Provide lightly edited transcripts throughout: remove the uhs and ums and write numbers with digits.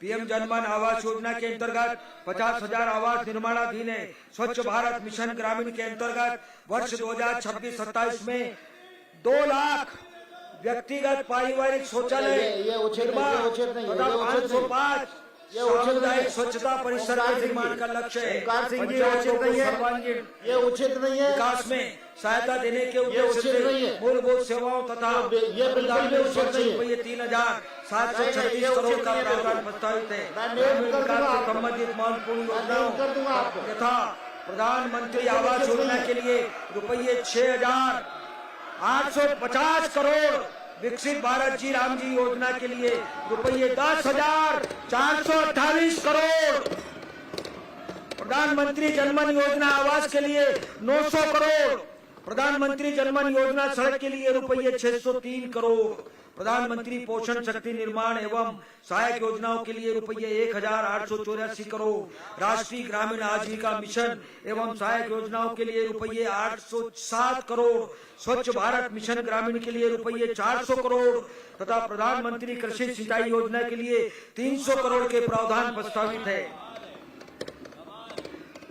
PM जनमन आवास योजना के अंतर्गत 50,000 आवास निर्माणाधीन है। स्वच्छ भारत मिशन ग्रामीण के अंतर्गत वर्ष 2026-27 में 2 लाख व्यक्तिगत पारिवारिक शौचालय तथा 505 सामुदायिक स्वच्छता परिसर के निर्माण का लक्ष्य है। सर्वांगीण ये उचित नहीं है। विकास में सहायता देने के उद्देश्य से मूलभूत सेवाओं तथा ये बिल्कुल भी उचित नहीं है। रुपये 3,736 करोड़ का प्रावधान प्रस्तावित है। विकास से संबंधित महत्वपूर्ण योजनाओं तथा प्रधानमंत्री आवास योजना के लिए रुपये 6,850 करोड़, विकसित भारत जी राम जी योजना के लिए रुपये 10,428 करोड़, प्रधानमंत्री जनमन योजना आवास के लिए 900 करोड़, प्रधानमंत्री जनमन योजना सड़क के लिए रुपये 603 करोड़, प्रधानमंत्री पोषण शक्ति निर्माण एवं सहायक योजनाओं के लिए रुपये 1,884 करोड़, राष्ट्रीय ग्रामीण आजीविका मिशन एवं सहायक योजनाओं के लिए रुपये 807 करोड़, स्वच्छ भारत मिशन ग्रामीण के लिए रुपये 400 करोड़ तथा प्रधानमंत्री कृषि सिंचाई योजना के लिए 300 करोड़ के प्रावधान प्रस्तावित है।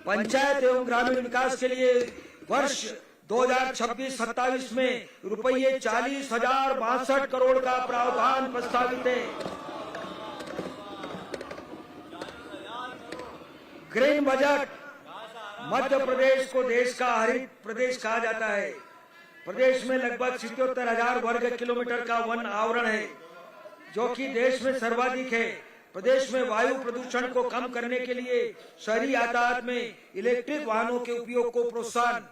पंचायत एवं ग्रामीण विकास के लिए वर्ष 2026-27 में रुपये 40,062 करोड़ का प्रावधान प्रस्तावित है। Green budget. मध्य प्रदेश को देश का हरित प्रदेश कहा जाता है। प्रदेश में लगभग 77,000 वर्ग किलोमीटर का वन आवरण है, जो कि देश में सर्वाधिक है। प्रदेश में वायु प्रदूषण को कम करने के लिए शहरी यातायात में इलेक्ट्रिक वाहनों के उपयोग को प्रोत्साहन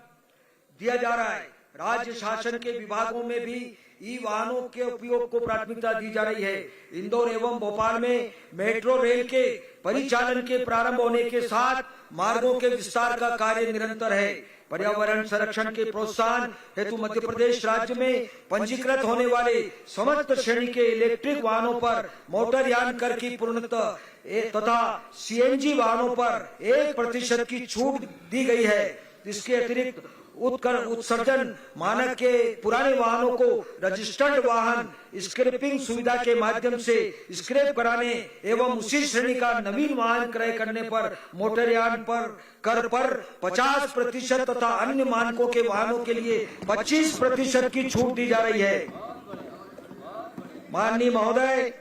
दिया जा रहा है। राज्य शासन के विभागों में भी ई वाहनों के उपयोग को प्राथमिकता दी जा रही है। इंदौर एवं भोपाल में मेट्रो रेल के परिचालन के प्रारंभ होने के साथ मार्गों के विस्तार का कार्य निरंतर है। पर्यावरण संरक्षण के प्रोत्साहन हेतु मध्य प्रदेश राज्य में पंजीकृत होने वाले समस्त श्रेणी के इलेक्ट्रिक वाहनों पर मोटरयान कर की पूर्णतः तथा सीएनजी वाहनों पर 1% की छूट दी गई है। इसके अतिरिक्त उत्सर्जन मानक के पुराने वाहनों को रजिस्टर्ड वाहन स्क्रैपिंग सुविधा के माध्यम से स्क्रैप कराने एवं उसी श्रेणी का नवीन वाहन क्रय करने पर मोटरयान पर कर पर 50% तथा अन्य मानकों के वाहनों के लिए 25% की छूट दी जा रही है। माननीय महोदय,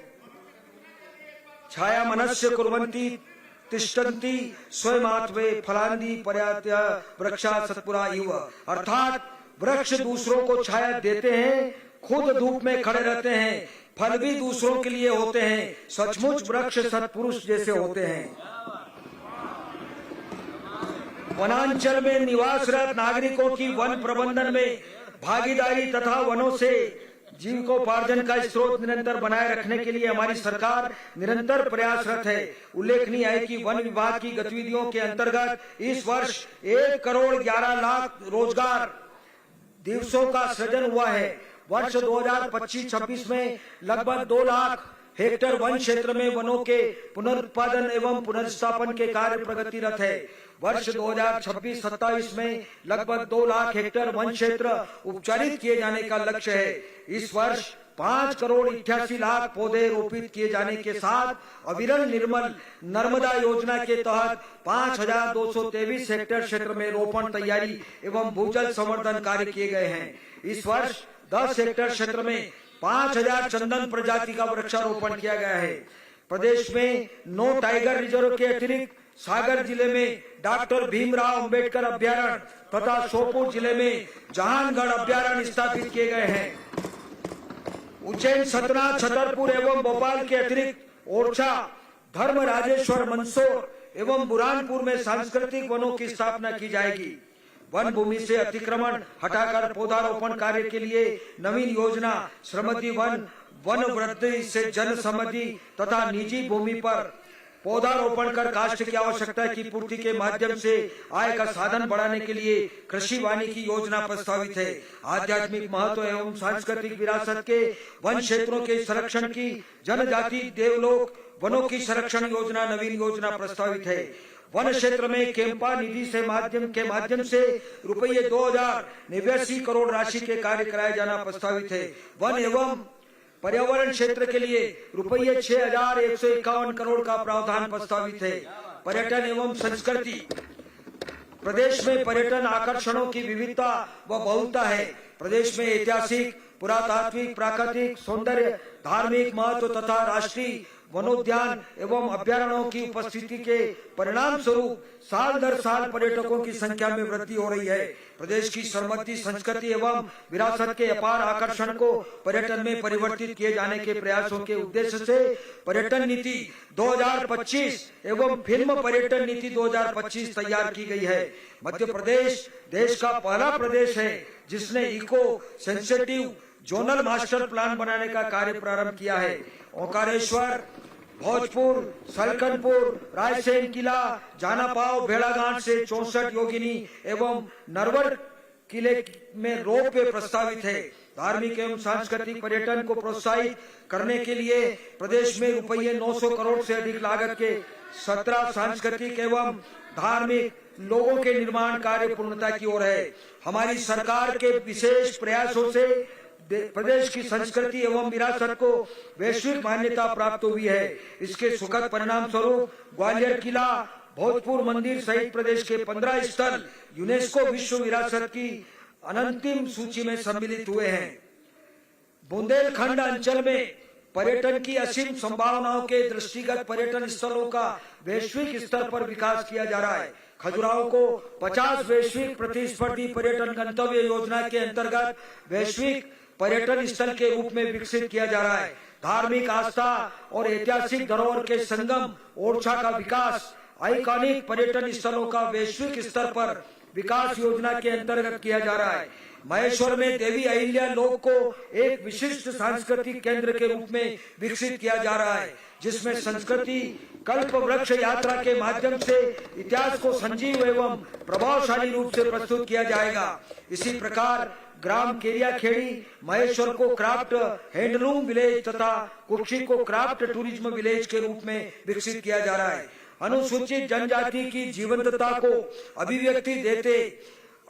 छाया मनस्य कुर्वन्ति तिष्ठन्ति स्वयमात्वे फलांदी पर्यात्य वृक्षा सत्पुरा इव, अर्थात वृक्ष दूसरों को छाया देते हैं, खुद धूप में खड़े रहते हैं, फल भी दूसरों के लिए होते हैं, सचमुच वृक्ष सत्पुरुष जैसे होते हैं। वनांचल में निवासरत नागरिकों की वन प्रबंधन में भागीदारी तथा वनों से जीविकोपार्जन का स्रोत निरंतर बनाए रखने के लिए हमारी सरकार निरंतर प्रयासरत है। उल्लेखनीय है कि वन विभाग की गतिविधियों के अंतर्गत इस वर्ष 1,11,00,000 रोजगार दिवसों का सृजन हुआ है। वर्ष 2025-26 में लगभग 2 लाख हेक्टेयर वन क्षेत्र में वनों के पुनरुत्पादन एवं पुनर्स्थापन के कार्य प्रगतिरत है। वर्ष 2026-27 में लगभग 2 लाख हेक्टेयर वन क्षेत्र उपचारित किए जाने का लक्ष्य है। इस वर्ष 5,88,00,000 पौधे रोपित किए जाने के साथ अविरल निर्मल नर्मदा योजना के तहत 5,223 हेक्टेयर क्षेत्र में रोपण तैयारी एवं भूजल संवर्धन कार्य किए गए हैं। इस वर्ष 10 हेक्टेयर क्षेत्र में 5,000 चंदन प्रजाति का वृक्षारोपण किया गया है। प्रदेश में 9 टाइगर रिजर्व के अतिरिक्त सागर जिले में डॉक्टर भीमराव अंबेडकर अभ्यारण्य तथा शोपुर जिले में जहानगढ़ अभ्यारण्य स्थापित किए गए हैं। उज्जैन, सतना, छतरपुर एवं भोपाल के अतिरिक्त ओरछा, धर्म राजेश्वर, मंदसौर एवं बुरहानपुर में सांस्कृतिक वनों की स्थापना की जाएगी। वन भूमि से अतिक्रमण हटाकर पौधारोपण कार्य के लिए नवीन योजना श्रीमती वन वृद्धि से जन समृद्धि तथा निजी भूमि पर पौधारोपण कर काष्ठ की आवश्यकता की पूर्ति के माध्यम से आय का साधन बढ़ाने के लिए कृषि वानिकी योजना प्रस्तावित है। आध्यात्मिक महत्व एवं सांस्कृतिक विरासत के वन क्षेत्रों के संरक्षण की जनजाति देवलोक वनों की संरक्षण योजना नवीन योजना प्रस्तावित है। वन क्षेत्र में केम्पा निधि से माध्यम से रुपये 2,089 करोड़ राशि के कार्य कराया जाना प्रस्तावित है। वन एवं पर्यावरण क्षेत्र के लिए रुपये 6,151 करोड़ का प्रावधान प्रस्तावित है। पर्यटन एवं संस्कृति, प्रदेश में पर्यटन आकर्षणों की विविधता व बहुलता है। प्रदेश में ऐतिहासिक, पुरातात्विक, प्राकृतिक सौंदर्य, धार्मिक महत्व तथा राष्ट्रीय वनोद्यान एवं अभ्यारण्यों की उपस्थिति के परिणाम स्वरूप साल दर साल पर्यटकों की संख्या में वृद्धि हो रही है। प्रदेश की समृद्धि, संस्कृति एवं विरासत के अपार आकर्षण को पर्यटन में परिवर्तित किए जाने के प्रयासों के उद्देश्य से पर्यटन नीति 2025 एवं फिल्म पर्यटन नीति 2025 तैयार की गई है। मध्य प्रदेश देश का पहला प्रदेश है जिसने eco sensitive zonal master plan बनाने का कार्य प्रारंभ किया है। ओंकारेश्वर, भोजपुर, सलकनपुर, रायसेन किला, जानापाव, भेड़ाघाट से 64 योगिनी एवं नरवर किले में रोप वे प्रस्तावित है। धार्मिक एवं सांस्कृतिक पर्यटन को प्रोत्साहित करने के लिए प्रदेश में रुपये 900 करोड़ से अधिक लागत के 17 सांस्कृतिक एवं धार्मिक लोगों के निर्माण कार्य पूर्णता की ओर है। हमारी सरकार के विशेष प्रयासों से प्रदेश की संस्कृति एवं विरासत को वैश्विक मान्यता प्राप्त हुई है। इसके सुखद परिणाम स्वरूप ग्वालियर किला, भोजपुर मंदिर सहित प्रदेश के 15 स्थल यूनेस्को विश्व विरासत की अंतिम सूची में सम्मिलित हुए हैं। बुंदेलखंड अंचल में पर्यटन की असीम संभावनाओं के दृष्टिगत पर्यटन स्थलों का वैश्विक स्तर पर विकास किया जा रहा है। खजुराहो को 50 वैश्विक प्रतिस्पर्धी पर्यटन गंतव्य योजना के अंतर्गत वैश्विक पर्यटन स्थल के रूप में विकसित किया जा रहा है। धार्मिक आस्था और ऐतिहासिक धरोहर के संगम ओरछा का विकास आइकॉनिक पर्यटन स्थलों का वैश्विक स्तर पर विकास योजना के अंतर्गत किया जा रहा है। महेश्वर में देवी अहिल्या लोक को एक विशिष्ट सांस्कृतिक केंद्र के रूप में विकसित किया जा रहा है, जिसमें संस्कृति कल्प वृक्ष यात्रा के माध्यम से इतिहास को संजीव एवं प्रभावशाली रूप से प्रस्तुत किया जाएगा। इसी प्रकार ग्राम केरियाखेड़ी महेश्वर को क्राफ्ट हैंडलूम विलेज तथा कुक्षी को क्राफ्ट टूरिज्म विलेज के रूप में विकसित किया जा रहा है। अनुसूचित जनजाति की जीवंतता को अभिव्यक्ति देते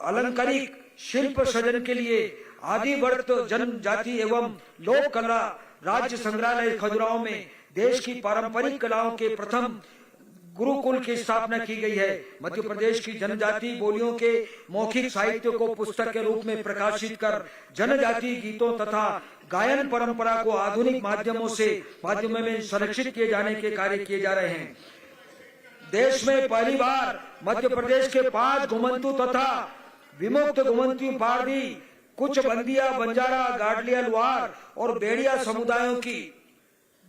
अलंकारिक शिल्प सृजन के लिए आदिवर्त जनजाति एवं लोक कला राज्य संग्रहालय खजुराहो में देश की पारंपरिक कलाओं के प्रथम गुरुकुल की स्थापना की गई है। मध्य प्रदेश की जनजाति बोलियों के मौखिक साहित्य को पुस्तक के रूप में प्रकाशित कर जनजाति गीतों तथा गायन परंपरा को आधुनिक माध्यमों में संरक्षित किए जाने के कार्य किए जा रहे हैं। देश में पहली बार मध्य प्रदेश के 5 घुमंतु तथा विमुक्त घुमंतु पारधी, कुछ बंदिया, बंजारा, गाडलिया, लुहार और बेड़िया समुदायों की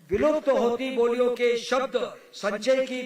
विलुप्त होती बोलियों के शब्द संचय की